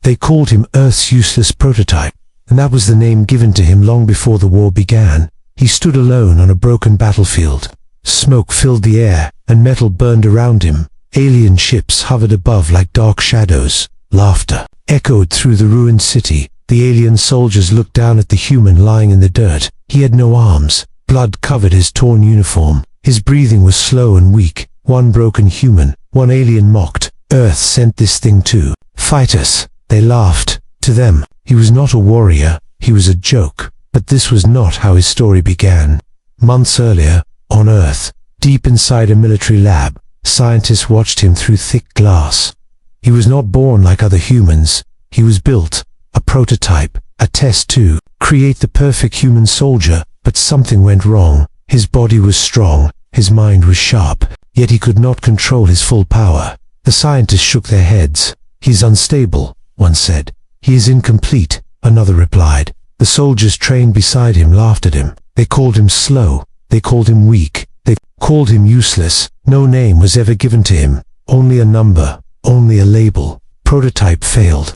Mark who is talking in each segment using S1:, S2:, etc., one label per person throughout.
S1: They called him Earth's useless prototype, and that was the name given to him long before the war began. He stood alone on a broken battlefield. Smoke filled the air, and metal burned around him. Alien ships hovered above like dark shadows. Laughter echoed through the ruined city. The alien soldiers looked down at the human lying in the dirt. He had no arms. Blood covered his torn uniform. His breathing was slow and weak. One broken human, one alien mocked. Earth sent this thing too. Fight us. They laughed. To them, he was not a warrior. He was a joke. But this was not how his story began. Months earlier, on Earth, deep inside a military lab, scientists watched him through thick glass. He was not born like other humans. He was built, a prototype, a test to create the perfect human soldier, but something went wrong. His body was strong, his mind was sharp, yet he could not control his full power. The scientists shook their heads. "He is unstable," one said. "He is incomplete," another replied. The soldiers trained beside him laughed at him. They called him slow. They called him weak. They called him useless. No name was ever given to him. Only a number. Only a label. Prototype failed.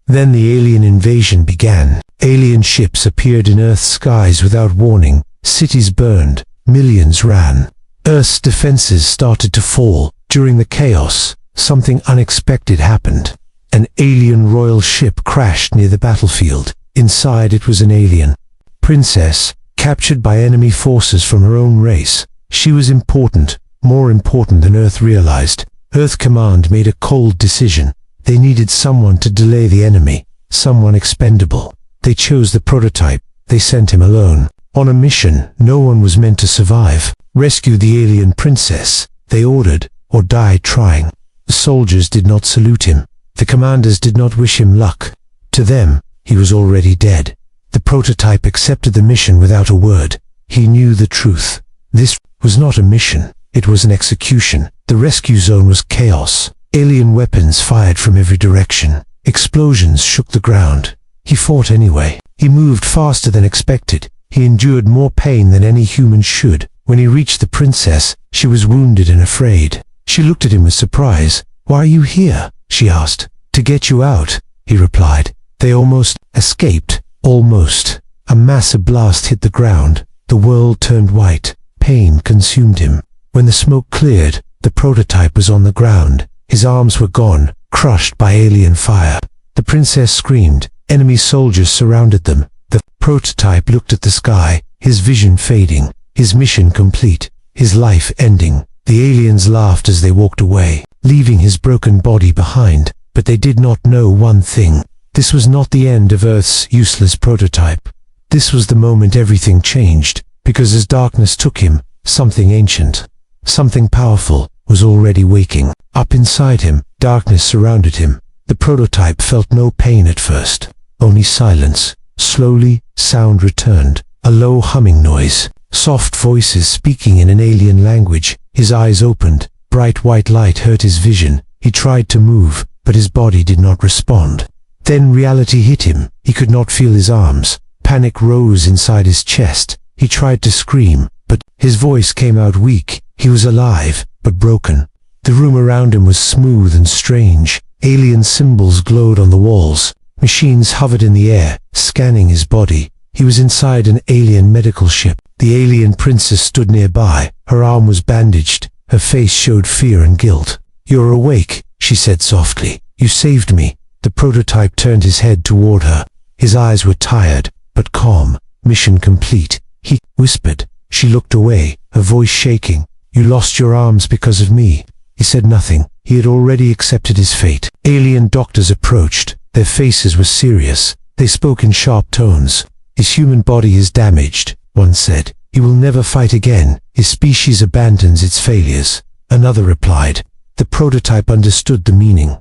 S1: Then the alien invasion began. Alien ships appeared in Earth's skies without warning. Cities burned. Millions ran. Earth's defenses started to fall. During the chaos, something unexpected happened. An alien royal ship crashed near the battlefield. Inside it was an alien princess, captured by enemy forces from her own race. She was important, more important than Earth realized. Earth Command made a cold decision. They needed someone to delay the enemy, someone expendable. They chose the prototype. They sent him alone. On a mission no one was meant to survive. Rescue the alien princess, they ordered, or die trying. The soldiers did not salute him. The commanders did not wish him luck. To them, he was already dead. The prototype accepted the mission without a word. He knew the truth. This was not a mission. It was an execution. The rescue zone was chaos. Alien weapons fired from every direction. Explosions shook the ground. He fought anyway. He moved faster than expected. He endured more pain than any human should. When he reached the princess, she was wounded and afraid. She looked at him with surprise. "Why are you here?" she asked. "To get you out," he replied. They almost escaped. Almost. A massive blast hit the ground. The world turned white. Pain consumed him. When the smoke cleared, the prototype was on the ground. His arms were gone, crushed by alien fire. The princess screamed. Enemy soldiers surrounded them. The prototype looked at the sky, his vision fading, his mission complete, his life ending. The aliens laughed as they walked away, leaving his broken body behind. But they did not know one thing. This was not the end of Earth's useless prototype. This was the moment everything changed, because as darkness took him, something ancient, something powerful, was already waking. Up inside him, darkness surrounded him. The prototype felt no pain at first, only silence. Slowly, sound returned, a low humming noise, soft voices speaking in an alien language. His eyes opened. Bright white light hurt his vision. He tried to move, but his body did not respond. Then reality hit him. He could not feel his arms. Panic rose inside his chest. He tried to scream, but his voice came out weak. He was alive, but broken. The room around him was smooth and strange. Alien symbols glowed on the walls. Machines hovered in the air, scanning his body. He was inside an alien medical ship. The alien princess stood nearby. Her arm was bandaged. Her face showed fear and guilt. "You're awake," she said softly. "You saved me." The prototype turned his head toward her. His eyes were tired, but calm. "Mission complete," he whispered. She looked away, her voice shaking. "You lost your arms because of me." He said nothing. He had already accepted his fate. Alien doctors approached. Their faces were serious. They spoke in sharp tones. "His human body is damaged," one said. "He will never fight again. His species abandons its failures." Another replied. The prototype understood the meaning.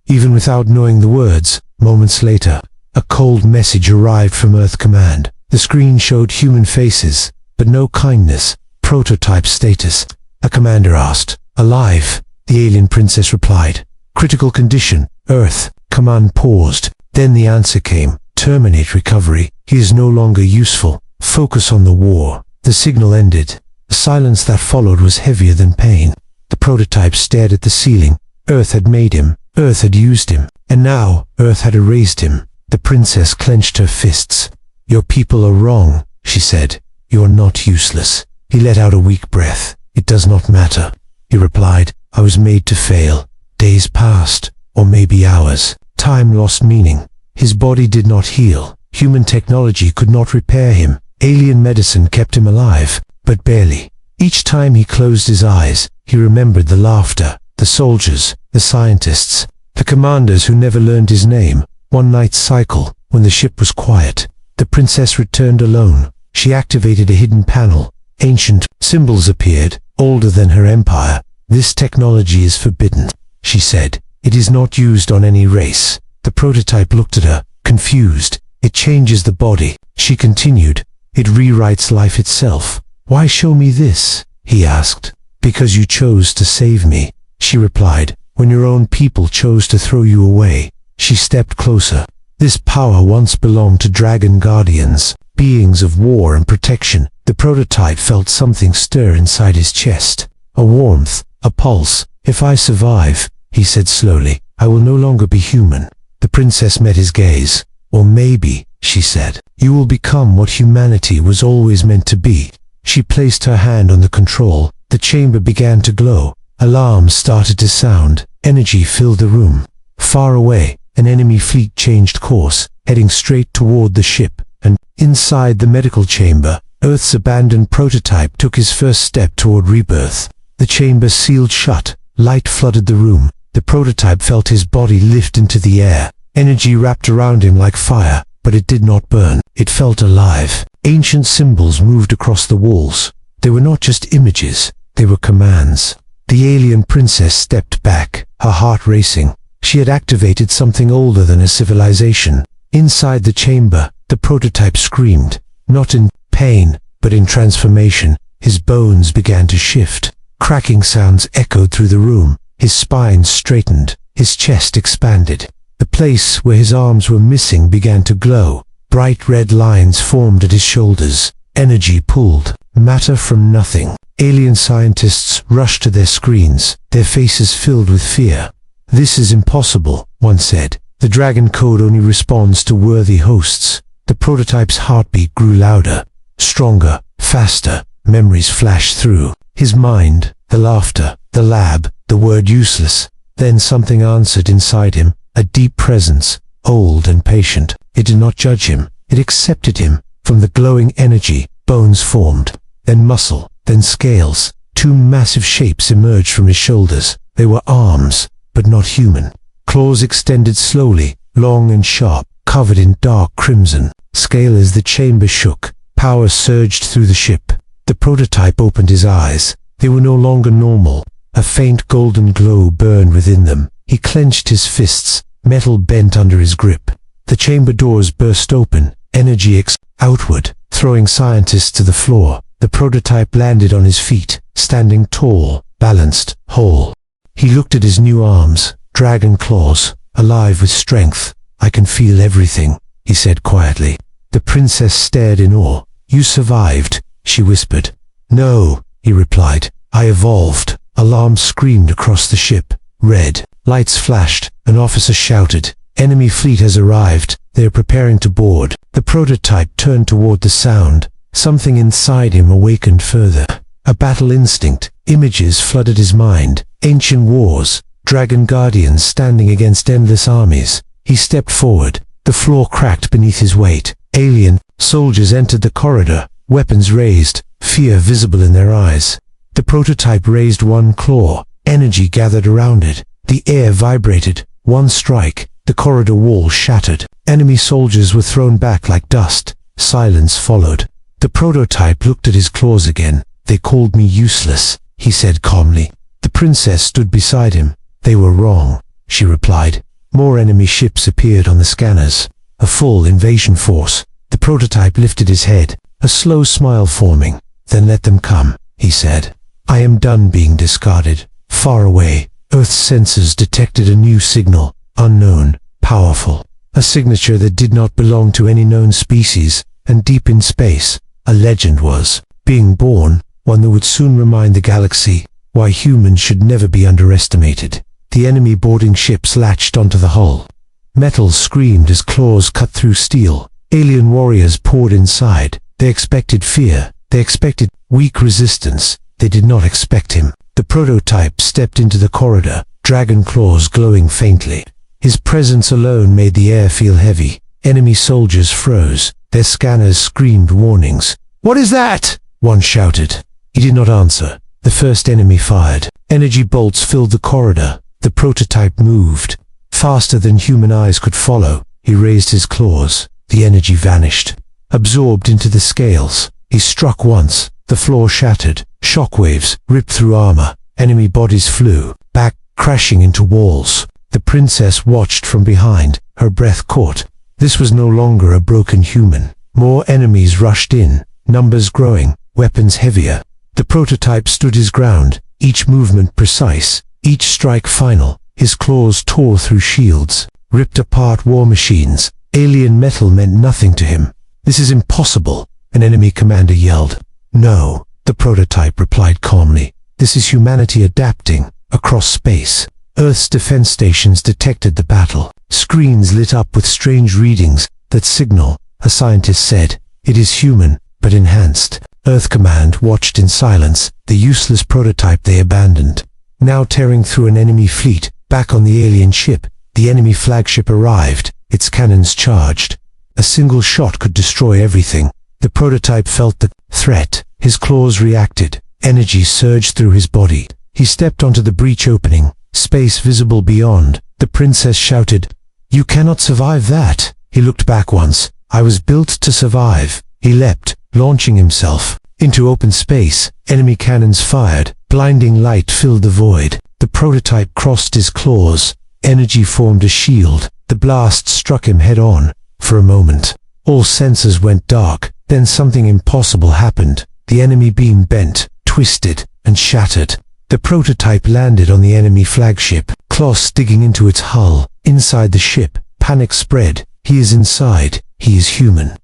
S1: Even without knowing the words, moments later, a cold message arrived from Earth Command. The screen showed human faces, but no kindness. "Prototype status?" a commander asked. "Alive," the alien princess replied. "Critical condition, Earth." Command paused. Then the answer came. "Terminate recovery. He is no longer useful. Focus on the war." The signal ended. The silence that followed was heavier than pain. The prototype stared at the ceiling. Earth had made him. Earth had used him, and now Earth had erased him. The princess clenched her fists. "Your people are wrong," she said. "You are not useless." He let out a weak breath. "It does not matter," he replied. "I was made to fail." Days passed, or maybe hours. Time lost meaning. His body did not heal. Human technology could not repair him. Alien medicine kept him alive, but barely. Each time he closed his eyes, he remembered the laughter, the soldiers, the scientists, the commanders who never learned his name. One night's cycle, when the ship was quiet, the princess returned alone. She activated a hidden panel. Ancient symbols appeared, older than her empire. "This technology is forbidden," she said. "It is not used on any race." The prototype looked at her, confused. "It changes the body," she continued. "It rewrites life itself." "Why show me this?" he asked. "Because you chose to save me," she replied. "When your own people chose to throw you away." She stepped closer. This power once belonged to dragon guardians, beings of war and protection. The prototype felt something stir inside his chest. A warmth, a pulse. "If I survive," he said slowly, "I will no longer be human." The princess met his gaze. "Or maybe," she said, "you will become what humanity was always meant to be." She placed her hand on the control. The chamber began to glow. Alarms started to sound. Energy filled the room. Far away, an enemy fleet changed course, heading straight toward the ship. And inside the medical chamber, Earth's abandoned prototype took his first step toward rebirth. The chamber sealed shut. Light flooded the room. The prototype felt his body lift into the air. Energy wrapped around him like fire, but it did not burn. It felt alive. Ancient symbols moved across the walls. They were not just images, they were commands. The alien princess stepped back, her heart racing. She had activated something older than a civilization. Inside the chamber, the prototype screamed, not in pain, but in transformation. His bones began to shift. Cracking sounds echoed through the room. His spine straightened. His chest expanded. The place where his arms were missing began to glow. Bright red lines formed at his shoulders. Energy pulled matter from nothing. Alien scientists rushed to their screens, their faces filled with fear. "This is impossible," one said. "The dragon code only responds to worthy hosts." The prototype's heartbeat grew louder, stronger, faster. Memories flashed through his mind, the laughter, the lab, the word useless. Then something answered inside him, a deep presence, old and patient. It did not judge him, it accepted him. From the glowing energy, bones formed, then muscle, then scales. Two massive shapes emerged from his shoulders. They were arms, but not human. Claws extended slowly, long and sharp, covered in dark crimson. Scale as the chamber shook. Power surged through the ship. The prototype opened his eyes. They were no longer normal. A faint golden glow burned within them. He clenched his fists, metal bent under his grip. The chamber doors burst open, energy outward, throwing scientists to the floor. The prototype landed on his feet, standing tall, balanced, whole. He looked at his new arms, dragon claws, alive with strength. "I can feel everything," he said quietly. The princess stared in awe. "You survived," she whispered. "No," he replied. "I evolved." Alarms screamed across the ship. Red lights flashed. An officer shouted, "Enemy fleet has arrived. They are preparing to board." The prototype turned toward the sound. Something inside him awakened further. A battle instinct. Images flooded his mind. Ancient wars. Dragon guardians standing against endless armies. He stepped forward. The floor cracked beneath his weight. Alien soldiers entered the corridor, weapons raised, fear visible in their eyes. The prototype raised one claw. Energy gathered around it. The air vibrated. One strike. The corridor wall shattered. Enemy soldiers were thrown back like dust. Silence followed. The prototype looked at his claws again. "They called me useless," he said calmly. The princess stood beside him. "They were wrong," she replied. More enemy ships appeared on the scanners. A full invasion force. The prototype lifted his head, a slow smile forming. "Then let them come," he said. "I am done being discarded." Far away, Earth's sensors detected a new signal, unknown, powerful. A signature that did not belong to any known species, and deep in space, a legend was being born, one that would soon remind the galaxy why humans should never be underestimated. The enemy boarding ships latched onto the hull. Metal screamed as claws cut through steel. Alien warriors poured inside. They expected fear. They expected weak resistance. They did not expect him. The prototype stepped into the corridor, dragon claws glowing faintly. His presence alone made the air feel heavy. Enemy soldiers froze. Their scanners screamed warnings. "What is that?" one shouted. He did not answer. The first enemy fired. Energy bolts filled the corridor. The prototype moved. Faster than human eyes could follow. He raised his claws. The energy vanished. Absorbed into the scales. He struck once. The floor shattered. Shockwaves ripped through armor. Enemy bodies flew back, crashing into walls. The princess watched from behind, her breath caught. This was no longer a broken human. More enemies rushed in, numbers growing, weapons heavier. The prototype stood his ground, each movement precise, each strike final. His claws tore through shields, ripped apart war machines. Alien metal meant nothing to him. "This is impossible," an enemy commander yelled. "No," the prototype replied calmly. "This is humanity adapting across space." Earth's defense stations detected the battle. Screens lit up with strange readings that signal, a scientist said. "It is human, but enhanced." Earth Command watched in silence, the useless prototype they abandoned. Now tearing through an enemy fleet, back on the alien ship, the enemy flagship arrived, its cannons charged. A single shot could destroy everything. The prototype felt the threat. His claws reacted. Energy surged through his body. He stepped onto the breach opening, space visible beyond. The princess shouted, "You cannot survive that." He looked back once. "I was built to survive." He leapt, launching himself into open space. Enemy cannons fired. Blinding light filled the void. The prototype crossed his claws. Energy formed a shield. The blast struck him head-on. For a moment, all sensors went dark. Then something impossible happened. The enemy beam bent, twisted, and shattered. The prototype landed on the enemy flagship, claws digging into its hull. Inside the ship, panic spread. He is inside. He is human.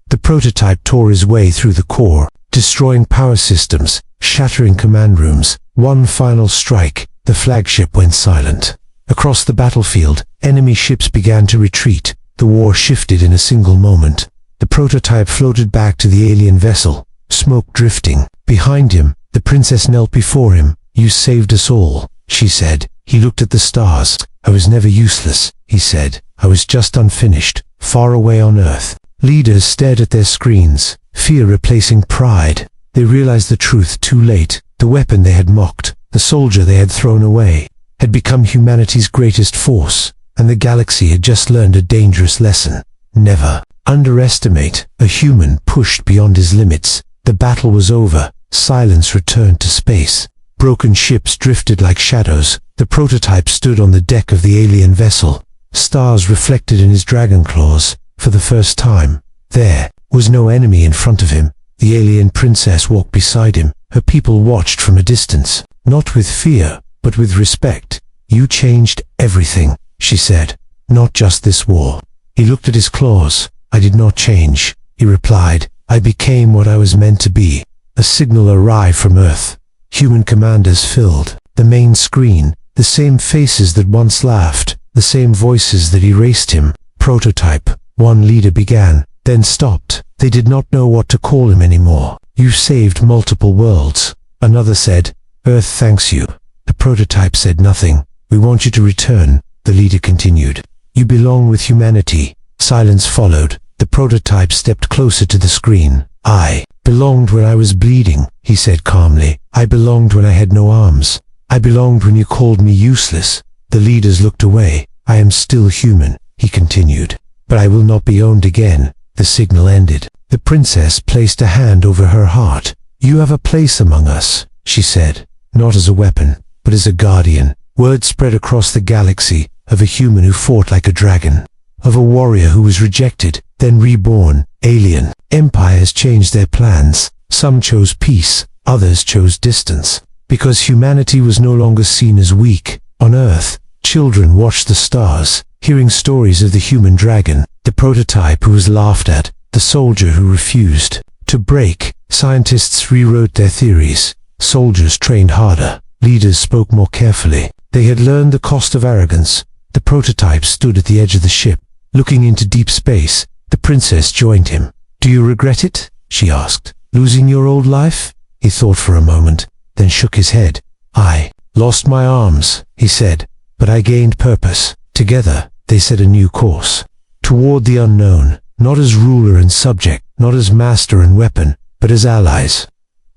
S1: The prototype tore his way through the core, destroying power systems, shattering command rooms. One final strike, the flagship went silent. Across the battlefield, enemy ships began to retreat. The war shifted in a single moment. The prototype floated back to the alien vessel, smoke drifting. Behind him, the princess knelt before him. "You saved us all," she said. He looked at the stars. "I was never useless," he said. "I was just unfinished, far away on Earth." Leaders stared at their screens, fear replacing pride. They realized the truth too late. The weapon they had mocked, the soldier they had thrown away, had become humanity's greatest force, and the galaxy had just learned a dangerous lesson. Never underestimate a human pushed beyond his limits. The battle was over. Silence returned to space. Broken ships drifted like shadows. The prototype stood on the deck of the alien vessel. Stars reflected in his dragon claws. For the first time, there was no enemy in front of him. The alien princess walked beside him. Her people watched from a distance, not with fear, but with respect. "You changed everything," she said. "Not just this war." He looked at his claws. "I did not change," he replied. "I became what I was meant to be." A signal arrived from Earth. Human commanders filled the main screen, the same faces that once laughed, the same voices that erased him. "Prototype," one leader began, then stopped. They did not know what to call him anymore. "You saved multiple worlds." Another said, "Earth thanks you." The prototype said nothing. "We want you to return," the leader continued. "You belong with humanity." Silence followed. The prototype stepped closer to the screen. "I belonged when I was bleeding," he said calmly. "I belonged when I had no arms. I belonged when you called me useless." The leaders looked away. "I am still human," he continued. "But I will not be owned again." The signal ended. The princess placed a hand over her heart. "You have a place among us," she said, "not as a weapon, but as a guardian." Word spread across the galaxy of a human who fought like a dragon, of a warrior who was rejected, then reborn, alien. Empires changed their plans. Some chose peace, others chose distance. Because humanity was no longer seen as weak. On Earth, children watched the stars, hearing stories of the human dragon, the prototype who was laughed at, the soldier who refused to break. Scientists rewrote their theories. Soldiers trained harder. Leaders spoke more carefully. They had learned the cost of arrogance. The prototype stood at the edge of the ship, looking into deep space. The princess joined him. "Do you regret it?" she asked. "Losing your old life?" He thought for a moment, then shook his head. "I lost my arms," he said, "but I gained purpose." Together, they set a new course. Toward the unknown, not as ruler and subject, not as master and weapon, but as allies.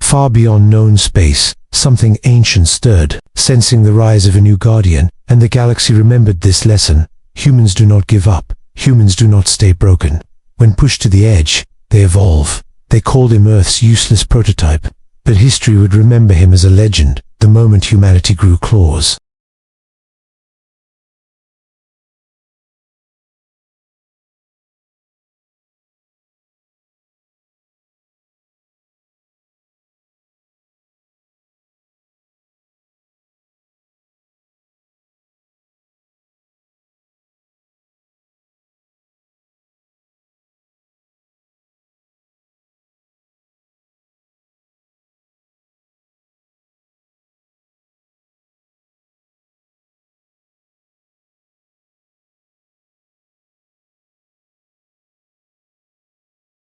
S1: Far beyond known space, something ancient stirred, sensing the rise of a new guardian, and the galaxy remembered this lesson. Humans do not give up. Humans do not stay broken. When pushed to the edge, they evolve. They called him Earth's useless prototype, but history would remember him as a legend the moment humanity grew claws.